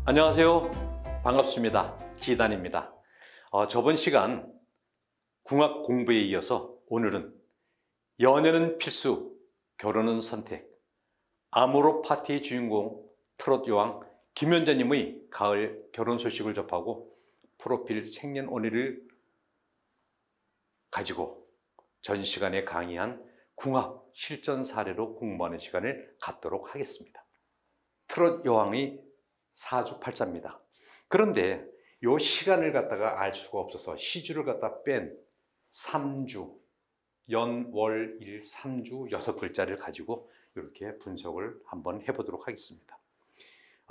안녕하세요. 반갑습니다. 지단입니다. 저번 시간 궁합 공부에 이어서 오늘은 연애는 필수, 결혼은 선택, 아모르 파티의 주인공 트롯 여왕 김연자님의 가을 결혼 소식을 접하고 프로필 생년월일을 가지고 전 시간에 강의한 궁합 실전 사례로 공부하는 시간을 갖도록 하겠습니다. 트롯 여왕의 사주팔자입니다. 그런데 이 시간을 갖다가 알 수가 없어서 시주를 갖다 뺀 3주, 연, 월, 일, 3주 6글자를 가지고 이렇게 분석을 한번 해보도록 하겠습니다.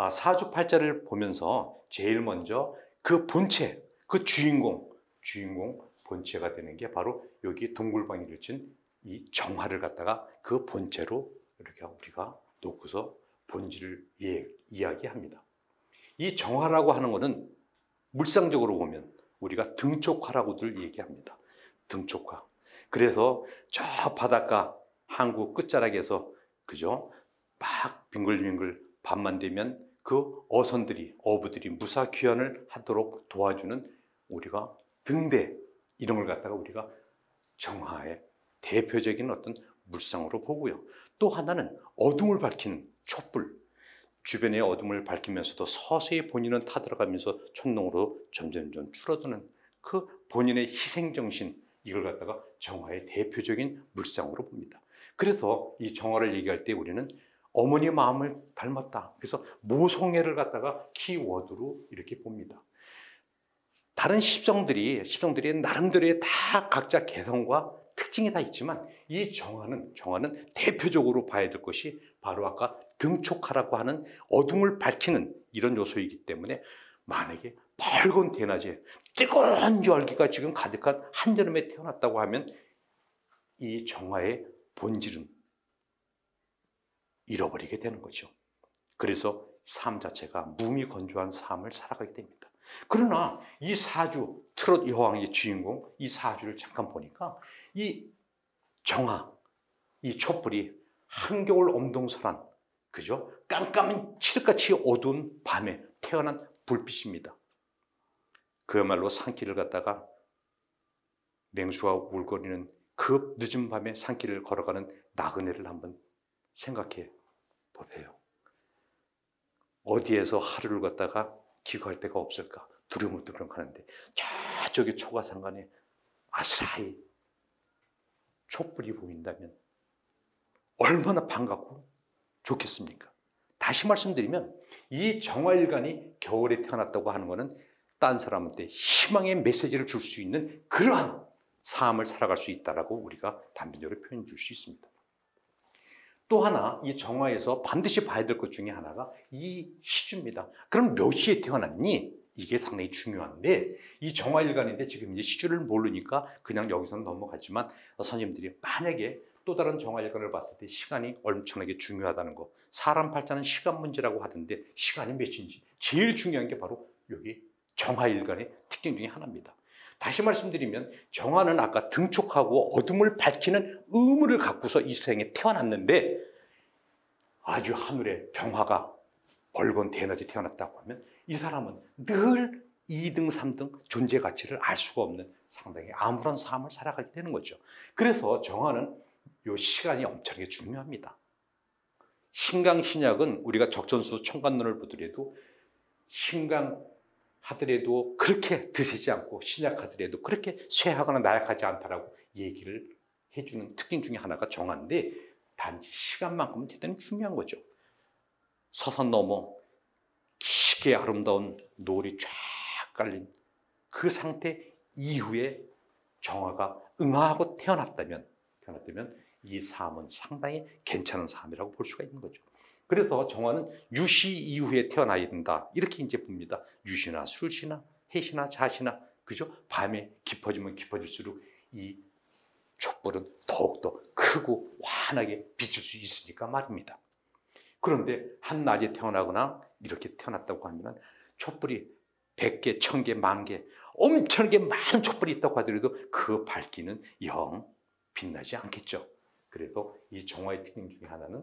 사주팔자를 보면서 제일 먼저 그 본체, 그 주인공 본체가 되는 게 바로 여기 동굴방위를 친 이 정화를 갖다가 그 본체로 이렇게 우리가 놓고서 본질을 이야기합니다. 이 정화라고 하는 것은 물상적으로 보면 우리가 등촉화라고들 얘기합니다. 등촉화. 그래서 저 바닷가 항구 끝자락에서 그죠? 막 빙글빙글 밤만 되면 그 어부들이 무사귀환을 하도록 도와주는 우리가 등대 이런 걸 갖다가 우리가 정화의 대표적인 어떤 물상으로 보고요. 또 하나는 어둠을 밝히는 촛불. 주변의 어둠을 밝히면서도 서서히 본인은 타들어가면서 촛농으로 점점점 줄어드는 그 본인의 희생정신, 이걸 갖다가 정화의 대표적인 물상으로 봅니다. 그래서 이 정화를 얘기할 때 우리는 어머니 마음을 닮았다. 그래서 모성애를 갖다가 키워드로 이렇게 봅니다. 다른 십성들이 나름대로의 다 각자 개성과 특징이 다 있지만 이 정화는 대표적으로 봐야 될 것이 바로 아까 등촉화라고 하는 어둠을 밝히는 이런 요소이기 때문에 만약에 밝은 대낮에 뜨거운 열기가 지금 가득한 한여름에 태어났다고 하면 이 정화의 본질은 잃어버리게 되는 거죠. 그래서 삶 자체가 무미건조한 삶을 살아가게 됩니다. 그러나 이 사주, 트롯 여왕의 주인공 이 사주를 잠깐 보니까 이 정화, 이 촛불이 한겨울 엄동설한 그죠? 깜깜한 칠흑같이 어두운 밤에 태어난 불빛입니다. 그야말로 산길을 갔다가 맹수가 울거리는 그 늦은 밤에 산길을 걸어가는 나그네를 한번 생각해 보세요. 어디에서 하루를 갔다가 기거할 데가 없을까? 두려움부터 하는데 저쪽에 초가상간에 아스라이 촛불이 보인다면 얼마나 반갑고 좋겠습니까? 다시 말씀드리면 이 정화일간이 겨울에 태어났다고 하는 것은 딴 사람한테 희망의 메시지를 줄 수 있는 그러한 삶을 살아갈 수 있다라고 우리가 단편적으로 표현해 줄 수 있습니다. 또 하나 이 정화에서 반드시 봐야 될 것 중에 하나가 이 시주입니다. 그럼 몇 시에 태어났니? 이게 상당히 중요한데 이 정화일간인데 지금 이제 시주를 모르니까 그냥 여기서는 넘어가지만 선생님들이 만약에 또 다른 정화일간을 봤을 때 시간이 엄청나게 중요하다는 거, 사람 팔자는 시간 문제라고 하던데 시간이 몇인지 제일 중요한 게 바로 여기 정화일간의 특징 중에 하나입니다. 다시 말씀드리면 정화는 아까 등촉하고 어둠을 밝히는 의무를 갖고서 이 세상에 태어났는데 아주 하늘에 병화가 벌건 대낮에 태어났다고 하면 이 사람은 늘 2등, 3등 존재 가치를 알 수가 없는 상당히 암울한 삶을 살아가게 되는 거죠. 그래서 정화는 이 시간이 엄청나게 중요합니다. 신강신약은 우리가 적전수 청관론을 보더라도 신강하더라도 그렇게 드세지 않고 신약하더라도 그렇게 쇠하거나 나약하지 않다라고 얘기를 해주는 특징 중에 하나가 정화인데 단지 시간만큼은 대단히 중요한 거죠. 서산 넘어 깊게 아름다운 노을이 쫙 깔린 그 상태 이후에 정화가 응하하고 태어났다면 이 삶은 상당히 괜찮은 삶이라고 볼 수가 있는 거죠. 그래서 정화는 유시 이후에 태어나야 된다 이렇게 이제 봅니다. 유시나 술시나 해시나 자시나 그죠? 밤에 깊어지면 깊어질수록 이 촛불은 더욱더 크고 환하게 비칠 수 있으니까 말입니다. 그런데 한낮에 태어나거나 이렇게 태어났다고 하면 촛불이 100개, 1000개, 10,000개 엄청나게 많은 촛불이 있다고 하더라도 그 밝기는 영 빛나지 않겠죠. 그래서 이 정화의 특징 중에 하나는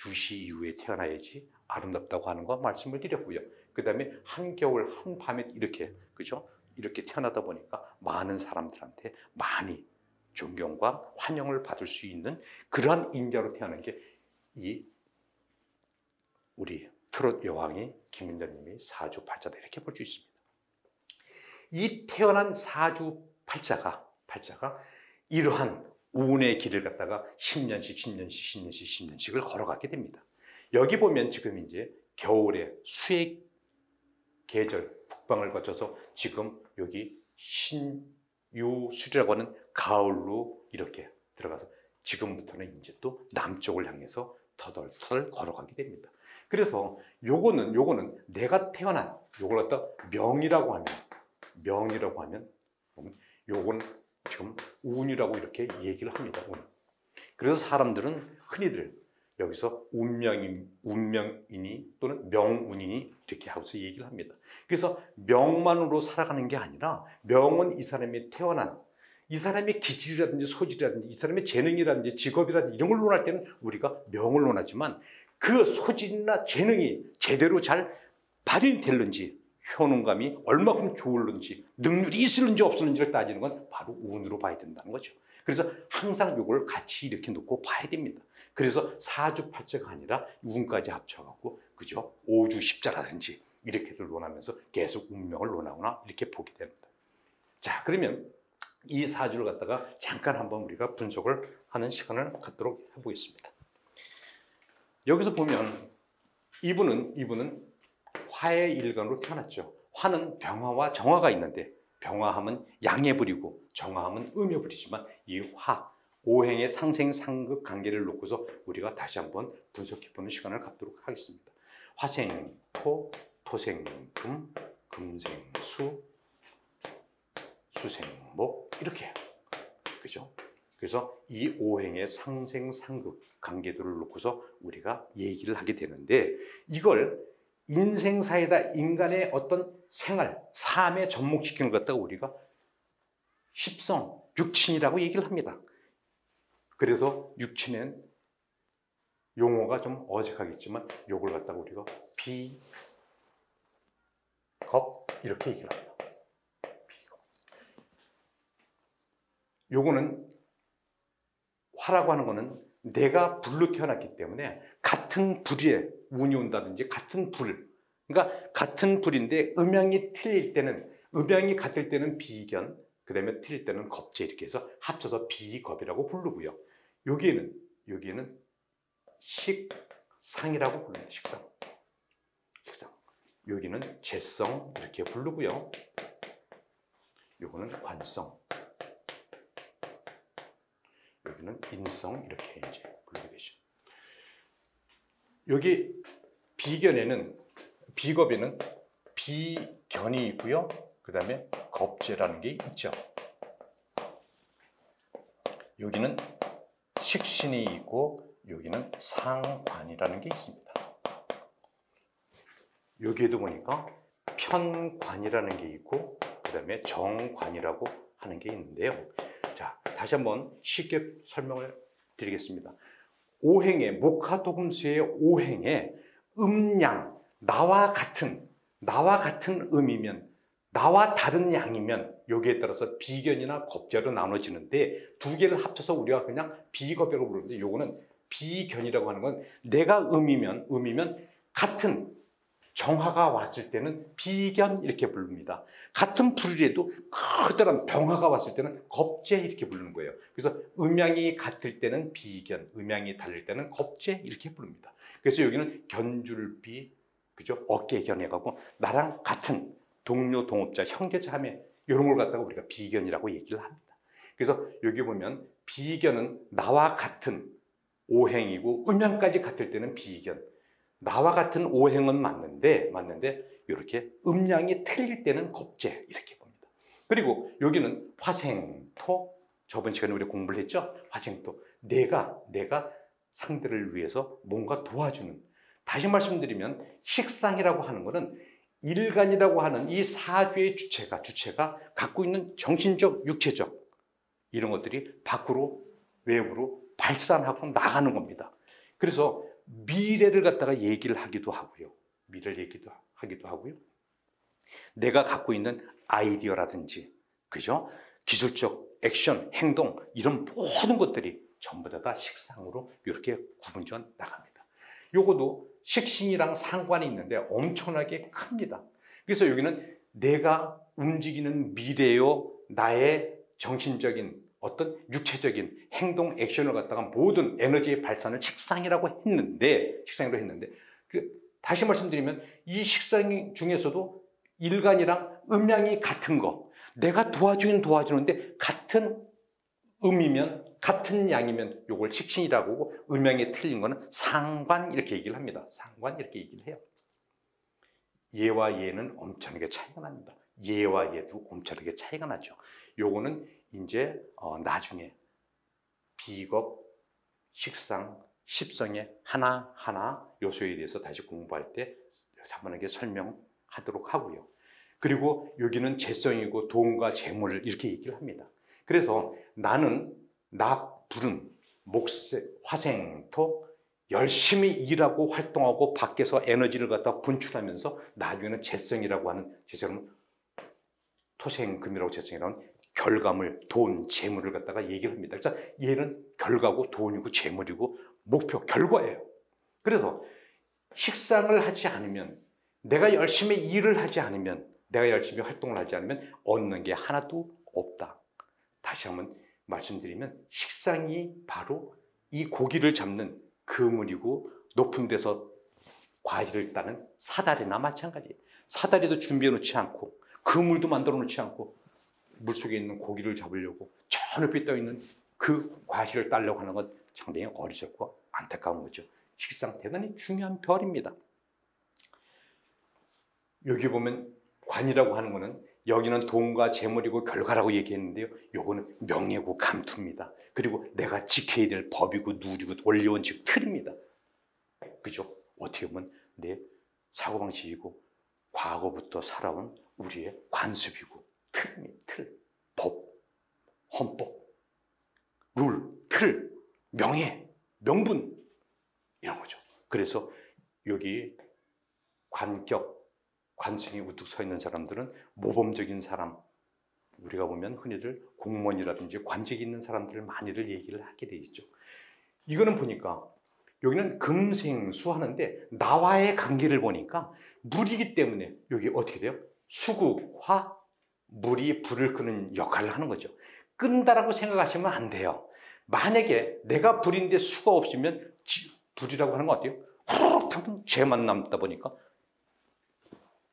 유시 이후에 태어나야지 아름답다고 하는 거 말씀을 드렸고요. 그 다음에 한겨울 한밤에 이렇게, 그죠? 이렇게 태어나다 보니까 많은 사람들한테 많이 존경과 환영을 받을 수 있는 그러한 인자로 태어난 게 이 우리 트롯 여왕이 김윤자님이 사주팔자다, 이렇게 볼 수 있습니다. 이 태어난 사주팔자가 이러한 운의 길을 갖다가 10년씩을 걸어가게 됩니다. 여기 보면 지금 이제 겨울에 수의 계절 북방을 거쳐서 지금 여기 신유술이라고 하는 가을로 이렇게 들어가서 지금부터는 이제 또 남쪽을 향해서 터덜터덜 걸어가게 됩니다. 그래서 요거는 내가 태어난 요걸 갖다 명이라고 하면 요건 지금 운이라고 이렇게 얘기를 합니다. 운. 그래서 사람들은 흔히들 여기서 운명이니 또는 명운이니 이렇게 하고서 얘기를 합니다. 그래서 명만으로 살아가는 게 아니라 명은 이 사람이 태어난 이 사람의 기질이라든지 소질이라든지 이 사람의 재능이라든지 직업이라든지 이런 걸 논할 때는 우리가 명을 논하지만 그 소질이나 재능이 제대로 잘 발휘됐는지 효능감이 얼마큼 좋을는지 능률이 있을는지 없을는지를 따지는 건 바로 운으로 봐야 된다는 거죠. 그래서 항상 이걸 같이 이렇게 놓고 봐야 됩니다. 그래서 사주팔자가 아니라 운까지 합쳐갖고 그죠? 오주십자라든지 이렇게들 논하면서 계속 운명을 논하거나 이렇게 보게 됩니다. 자, 그러면 이 사주를 갖다가 잠깐 한번 우리가 분석을 하는 시간을 갖도록 해보겠습니다. 여기서 보면 이분은 화의 일간으로 태어났죠. 화는 병화와 정화가 있는데 병화하면 양의 불이고 정화하면 음의 불이지만 이 화, 오행의 상생상극 관계를 놓고서 우리가 다시 한번 분석해보는 시간을 갖도록 하겠습니다. 화생, 토, 토생, 금, 금생, 수, 수생, 목 이렇게 그죠? 그래서 이 오행의 상생상극 관계들을 놓고서 우리가 얘기를 하게 되는데 이걸 인생사에다 인간의 어떤 생활, 삶에 접목시키는 것 갖다가 우리가 십성, 육친이라고 얘기를 합니다. 그래서 육친엔 용어가 좀 어색하겠지만 요걸 갖다가 우리가 비, 겁 이렇게 얘기를 합니다. 비겁. 요거는 화라고 하는 거는 내가 불로 태어났기 때문에 같은 불에 운이 온다든지 같은 불, 그러니까 같은 불인데 음양이 틀릴 때는 음양이 같을 때는 비견, 그 다음에 틀릴 때는 겁재 이렇게 해서 합쳐서 비겁이라고 부르고요. 여기에는 식상이라고 부릅니다. 식상. 여기는 재성 이렇게 부르고요. 요거는 관성. 여기는 인성 이렇게 이제 부르게 되죠. 여기 비겁에는 비견이 있고요. 그 다음에 겁재라는 게 있죠. 여기는 식신이 있고 여기는 상관이라는 게 있습니다. 여기에도 보니까 편관이라는 게 있고 그 다음에 정관이라고 하는 게 있는데요. 자, 다시 한번 쉽게 설명을 드리겠습니다. 오행의 목화토금수의 오행의 음양, 나와 같은 음이면 나와 다른 양이면 여기에 따라서 비견이나 겁재로 나눠지는데 두 개를 합쳐서 우리가 그냥 비겁이라고 부르는데 요거는 비견이라고 하는 건 내가 음이면 같은 정화가 왔을 때는 비견 이렇게 부릅니다. 같은 불이라도 커다란 병화가 왔을 때는 겁재 이렇게 부르는 거예요. 그래서 음양이 같을 때는 비견, 음양이 다를 때는 겁재 이렇게 부릅니다. 그래서 여기는 견줄비, 그죠? 어깨견해가고 나랑 같은 동료, 동업자, 형제자매 이런 걸 갖다가 우리가 비견이라고 얘기를 합니다. 그래서 여기 보면 비견은 나와 같은 오행이고 음양까지 같을 때는 비견. 나와 같은 오행은 맞는데 이렇게 음양이 틀릴 때는 겁재 이렇게 봅니다. 그리고 여기는 화생토, 저번 시간에 우리 공부를 했죠. 화생토, 내가 상대를 위해서 뭔가 도와주는. 다시 말씀드리면 식상이라고 하는 것은 일간이라고 하는 이 사주의 주체가 갖고 있는 정신적, 육체적 이런 것들이 밖으로 외부로 발산하고 나가는 겁니다. 그래서 미래를 갖다가 얘기를 하기도 하고요. 미래를 얘기도 하기도 하고요. 내가 갖고 있는 아이디어라든지, 그죠? 기술적 액션, 행동, 이런 모든 것들이 전부 다 식상으로 이렇게 구분져 나갑니다. 요거도 식신이랑 상관이 있는데 엄청나게 큽니다. 그래서 여기는 내가 움직이는 미래요, 나의 정신적인 어떤 육체적인 행동, 액션을 갖다가 모든 에너지의 발산을 식상이라고 했는데, 다시 말씀드리면 이 식상 중에서도 일간이랑 음양이 같은 거, 내가 도와주는데 같은 음이면, 같은 양이면 요걸 식신이라고 하고, 음양이 틀린 거는 상관 이렇게 얘기를 합니다. 상관 이렇게 얘기를 해요. 예와 예는 엄청나게 차이가 납니다. 예와 예도 엄청나게 차이가 나죠. 요거는 이제 나중에 비겁, 식상, 십성의 하나하나 요소에 대해서 다시 공부할 때 자세하게 설명하도록 하고요. 그리고 여기는 재성이고 돈과 재물을 이렇게 얘기를 합니다. 그래서 나 불은 목색, 화생토, 열심히 일하고 활동하고 밖에서 에너지를 갖다 분출하면서 나중에는 재성이라고 하는, 재성은 토생금이라고 재성이라고 하는 결과물, 돈, 재물을 갖다가 얘기를 합니다. 그래서 얘는 결과고 돈이고 재물이고 목표, 결과예요. 그래서 식상을 하지 않으면, 내가 열심히 일을 하지 않으면, 내가 열심히 활동을 하지 않으면 얻는 게 하나도 없다. 다시 한번 말씀드리면 식상이 바로 이 고기를 잡는 그물이고, 높은 데서 과일을 따는 사다리나 마찬가지예요. 사다리도 준비해 놓지 않고 그물도 만들어 놓지 않고 물속에 있는 고기를 잡으려고 저 높이 떠 있는 그 과실을 따려고 하는 건 상당히 어리석고 안타까운 거죠. 식상 대단히 중요한 별입니다. 여기 보면 관이라고 하는 거는, 여기는 돈과 재물이고 결과라고 얘기했는데요, 요거는 명예고 감투입니다. 그리고 내가 지켜야 될 법이고 누리고 원리 원칙 틀입니다. 그죠? 어떻게 보면 내 사고방식이고 과거부터 살아온 우리의 관습이고 틀입니다. 틀, 법, 헌법, 룰, 틀, 명예, 명분, 이런 거죠. 그래서 여기 관성이 우뚝 서 있는 사람들은 모범적인 사람, 우리가 보면 흔히들 공무원이라든지 관직이 있는 사람들을 많이들 얘기를 하게 돼 있죠. 이거는 보니까 여기는 금생수 하는데 나와의 관계를 보니까 물이기 때문에 여기 어떻게 돼요? 수국, 화, 물이 불을 끄는 역할을 하는 거죠. 끈다라고 생각하시면 안 돼요. 만약에 내가 불인데 수가 없으면 불이라고 하는 거 어때요? 후루룩 하면 죄만 남다 보니까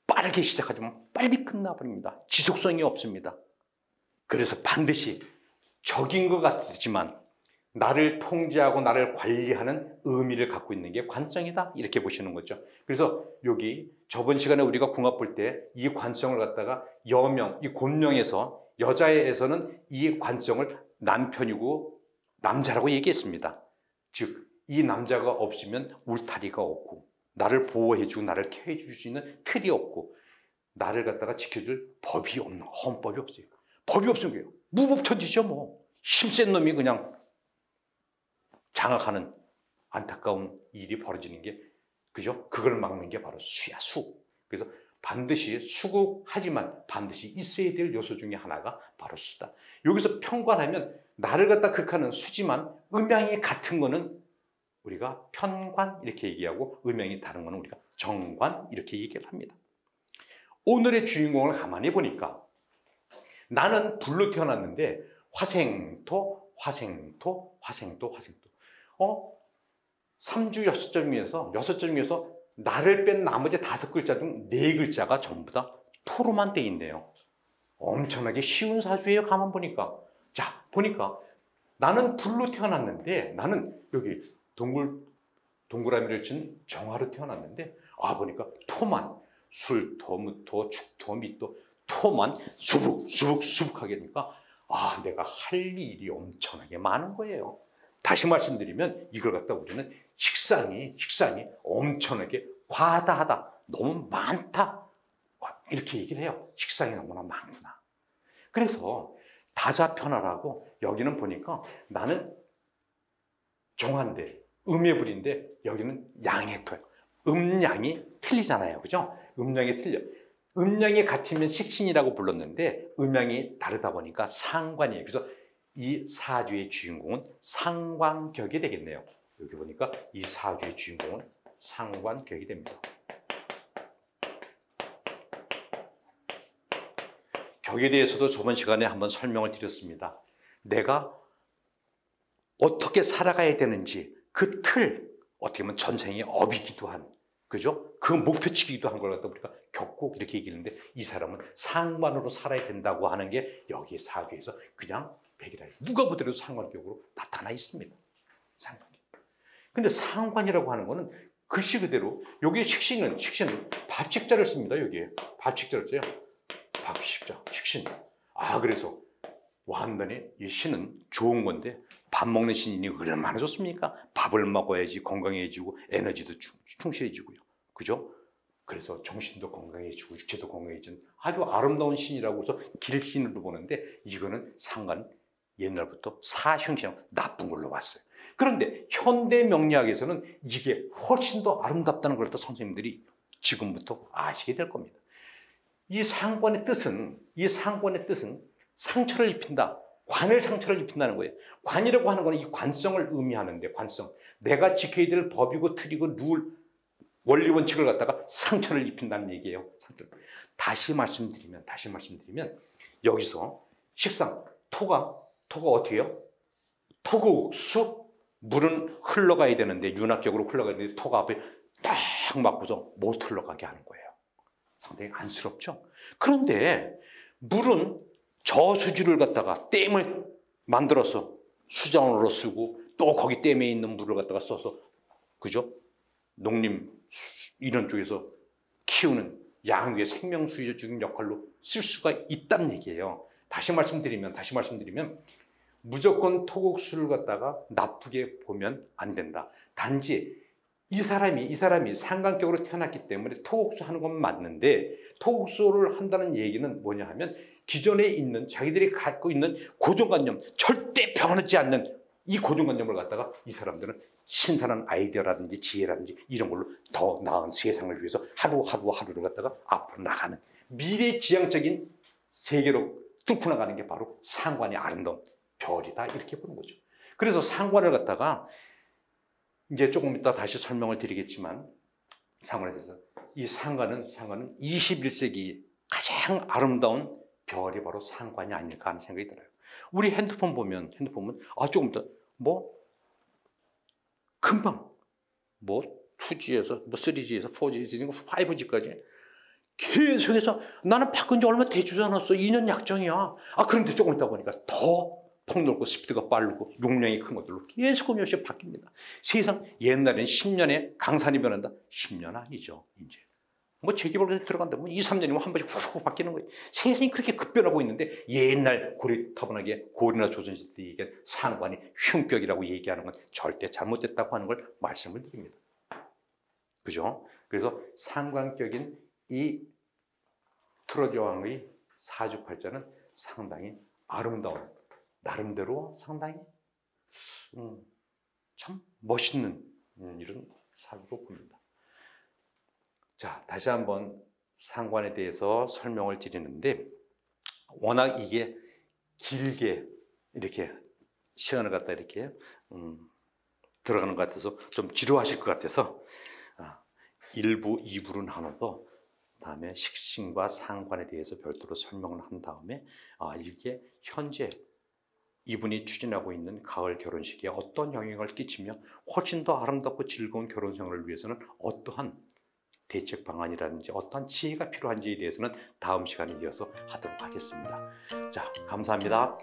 빠르게 시작하지만 빨리 끝나버립니다. 지속성이 없습니다. 그래서 반드시 적인 것 같지만 나를 통제하고 나를 관리하는 의미를 갖고 있는 게 관성이다, 이렇게 보시는 거죠. 그래서 여기 저번 시간에 우리가 궁합 볼 때 이 관성을 갖다가 여명, 이 곤명에서, 여자에서는 이 관성을 남편이고 남자라고 얘기했습니다. 즉 이 남자가 없으면 울타리가 없고, 나를 보호해주고 나를 케어해줄 수 있는 틀이 없고, 나를 갖다가 지켜줄 법이 없는, 헌법이 없어요. 법이 없으면 그래요. 무법천지죠 뭐. 힘센 놈이 그냥 장악하는 안타까운 일이 벌어지는 게, 그죠? 그걸 막는 게 바로 수야, 수. 그래서 반드시 수국하지만 반드시 있어야 될 요소 중에 하나가 바로 수다. 여기서 편관하면 나를 갖다 극하는 수지만 음양이 같은 거는 우리가 편관 이렇게 얘기하고, 음양이 다른 거는 우리가 정관 이렇게 얘기를 합니다. 오늘의 주인공을 가만히 보니까 나는 불로 태어났는데 화생토, 화생토, 화생토, 화생토. 3주 6점 중에서 나를 뺀 나머지 5글자 중 4글자가 전부 다 토로만 돼 있네요. 엄청나게 쉬운 사주예요, 가만 보니까. 자, 보니까 나는 불로 태어났는데, 나는 여기 동그라미를 친 정화로 태어났는데, 보니까 토만, 술토, 무토, 축토, 미토, 토만 수북하게 되니까 내가 할 일이 엄청나게 많은 거예요. 다시 말씀드리면 이걸 갖다 우리는 식상이 엄청나게 과다하다, 너무 많다, 이렇게 얘기를 해요. 식상이 너무나 많구나. 그래서 다자편화라고, 여기는 보니까 나는 정화인데 음의 불인데 여기는 양의 토예요. 음양이 틀리잖아요. 그죠? 음양이 틀려. 음양이 같으면 식신이라고 불렀는데 음양이 다르다 보니까 상관이에요. 그래서 이 사주의 주인공은 상관격이 되겠네요. 여기 보니까 이 사주의 주인공은 상관격이 됩니다. 격에 대해서도 저번 시간에 한번 설명을 드렸습니다. 내가 어떻게 살아가야 되는지 그 틀, 어떻게 보면 전생의 업이기도 한, 그죠? 그 목표치기도 한 걸 갖다 우리가 격국 이렇게 얘기하는데 이 사람은 상관으로 살아야 된다고 하는 게 여기 사주에서 그냥 백이라 누가 보더라도 상관격으로 나타나 있습니다. 상관격. 근데 상관이라고 하는 거는 글씨 그대로 여기 식신은 밥식자를 씁니다. 여기에 밥식자를 써요. 밥식자, 식신. 그래서 완전히 이 신은 좋은 건데 밥 먹는 신이니 얼마나 좋습니까? 밥을 먹어야지 건강해지고 에너지도 충실해지고요. 그죠? 그래서 정신도 건강해지고 육체도 건강해지는 아주 아름다운 신이라고 해서 길신으로 보는데 이거는 상관 옛날부터 사흉신, 나쁜 걸로 봤어요. 그런데 현대 명리학에서는 이게 훨씬 더 아름답다는 걸 또 선생님들이 지금부터 아시게 될 겁니다. 이 상관의 뜻은 상처를 입힌다. 관을 상처를 입힌다는 거예요. 관이라고 하는 거는 이 관성을 의미하는데 관성. 내가 지켜야 될 법이고 틀이고 룰, 원리 원칙을 갖다가 상처를 입힌다는 얘기예요. 다시 말씀드리면 여기서 식상, 토가 어떻게 해요? 토국수, 물은 흘러가야 되는데 윤학적으로 흘러가야 되는데 토가 앞에 딱 막고서 못 흘러가게 하는 거예요. 상당히 안쓰럽죠? 그런데 물은 저수지를 갖다가 댐을 만들어서 수자원으로 쓰고 또 거기 댐에 있는 물을 갖다가 써서 그죠? 농림 이런 쪽에서 키우는 양육의 생명수유적인 역할로 쓸 수가 있다는 얘기예요. 다시 말씀드리면 무조건 토국수를 갖다가 나쁘게 보면 안 된다. 단지 이 사람이 상관격으로 태어났기 때문에 토국수 하는 건 맞는데 토국수를 한다는 얘기는 뭐냐 하면 기존에 있는 자기들이 갖고 있는 고정관념, 절대 변하지 않는 이 고정관념을 갖다가 이 사람들은 신선한 아이디어라든지 지혜라든지 이런 걸로 더 나은 세상을 위해서 하루를 갖다가 앞으로 나가는 미래지향적인 세계로 뚫고 나가는 게 바로 상관의 아름다운 별이다 이렇게 보는 거죠. 그래서 상관을 갖다가 이제 조금 이따 다시 설명을 드리겠지만 상관에 대해서 이 상관은 21세기 가장 아름다운 별이 바로 상관이 아닐까 하는 생각이 들어요. 우리 핸드폰 보면 조금 더 금방 2G에서 3G에서 4G, 5G까지 계속해서 나는 바꾼 지 얼마 되지도 않았어. 2년 약정이야. 그런데 조금 있다 보니까 더 폭넓고 스피드가 빠르고 용량이 큰 것들로 계속 음료씩 바뀝니다. 세상 옛날에는 10년에 강산이 변한다. 10년 아니죠. 이제 재개발에 들어간다 보면 2, 3년이면 한 번씩 훅 바뀌는 거예요. 세상이 그렇게 급변하고 있는데 옛날 고리타분하게 고려나 조선시대 때 얘기한 상관이 흉격이라고 얘기하는 건 절대 잘못됐다고 하는 걸 말씀을 드립니다. 그죠? 그래서 상관격인 이 트로저 왕의 사주팔자는 상당히 아름다운, 나름대로 상당히 참 멋있는 이런 사주로 봅니다. 자, 다시 한번 상관에 대해서 설명을 드리는데 워낙 이게 길게 이렇게 시간을 갖다 이렇게 들어가는 것 같아서 좀 지루하실 것 같아서 1부, 2부로 나눠서 다음에 식신과 상관에 대해서 별도로 설명을 한 다음에 이게 현재 이분이 추진하고 있는 가을 결혼식에 어떤 영향을 끼치며 훨씬 더 아름답고 즐거운 결혼 생활을 위해서는 어떠한 대책 방안이라든지 어떠한 지혜가 필요한지에 대해서는 다음 시간에 이어서 하도록 하겠습니다. 자, 감사합니다.